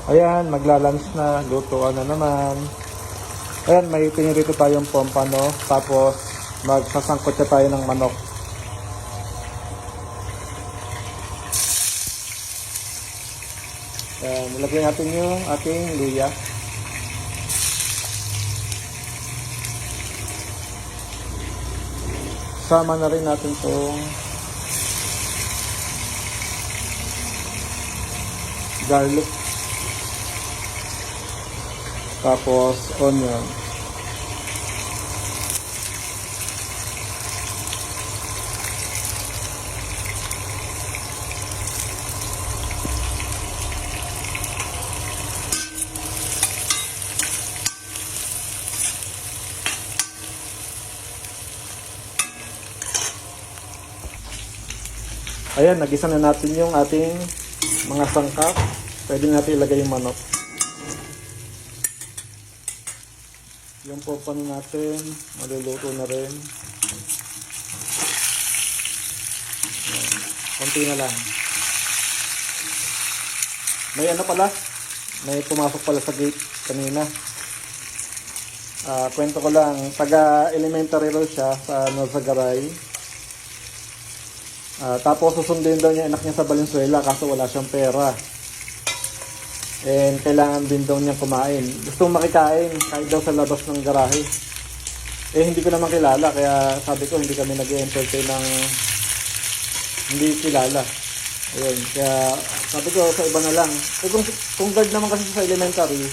Ayan, maglalunch na. Lutuan na naman. Ayan, may pinirito tayong pompano. Tapos, magsasangkot na tayo ng manok. Ayan, nilagay natin yung ating luya. Sama na rin natin itong garlic. Tapos onion. Ayan, nagisa na natin yung ating mga sangkap. Pwede natin ilagay yung manok. Yung popcorn natin, maluluto na rin. Ayan, konti na lang. May ano pala, may pumasok pala sa gate kanina. Kwento ko lang, taga-elementary raw siya sa Norzagaray. Tapos susundin daw niya anak niya sa Valenzuela kaso wala siyang pera. And kailangan din daw niya kumain. Gusto makikain kahit daw sa labas ng garahe. Hindi ko naman kilala kaya sabi ko hindi kami nag-entertain ng hindi kilala. Ayun, kaya sabi ko sa iba na lang. Kung guard naman kasi sa elementary,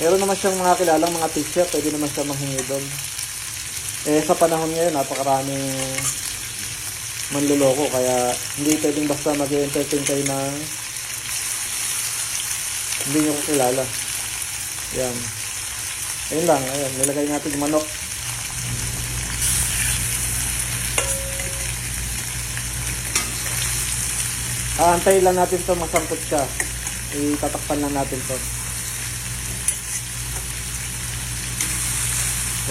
meron naman siyang mga kilalang mga teacher, pwede naman siya manghingi doon. Sa panahon ngayon, napakaraming manluloko kaya hindi pwedeng basta mag-entertain kayo ng hindi nyo kilala. Yan. Ayun lang. Ayan. Nilagay natin yung manok. Aantayin lang natin ito masangkot siya. Itatakpan lang natin ito.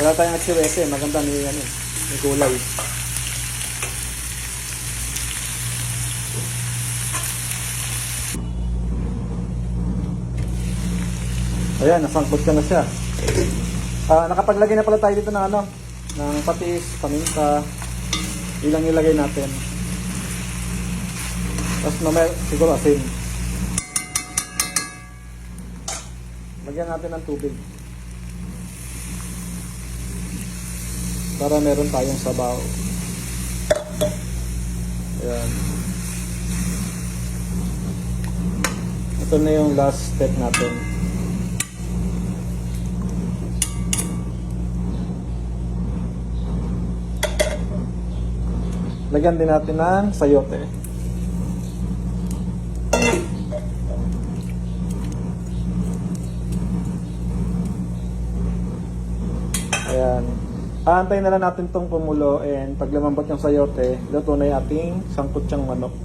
Wala tayong atsiwete. Maganda may kulay. Ayan, nasangkot ka na siya. Nakapaglagay na pala tayo dito ng patis, paminta. Ilang ilagay natin. Tapos mamaya siguro asin. Lagyan natin ng tubig. Para meron tayong sabaw. Ayan. Ito na yung last step natin. Lagyan din natin ng sayote. Ayan. Aantayin na lang natin itong pumulo and pag lumambot yung sayote, luto na yung ating sangkot siyang manok.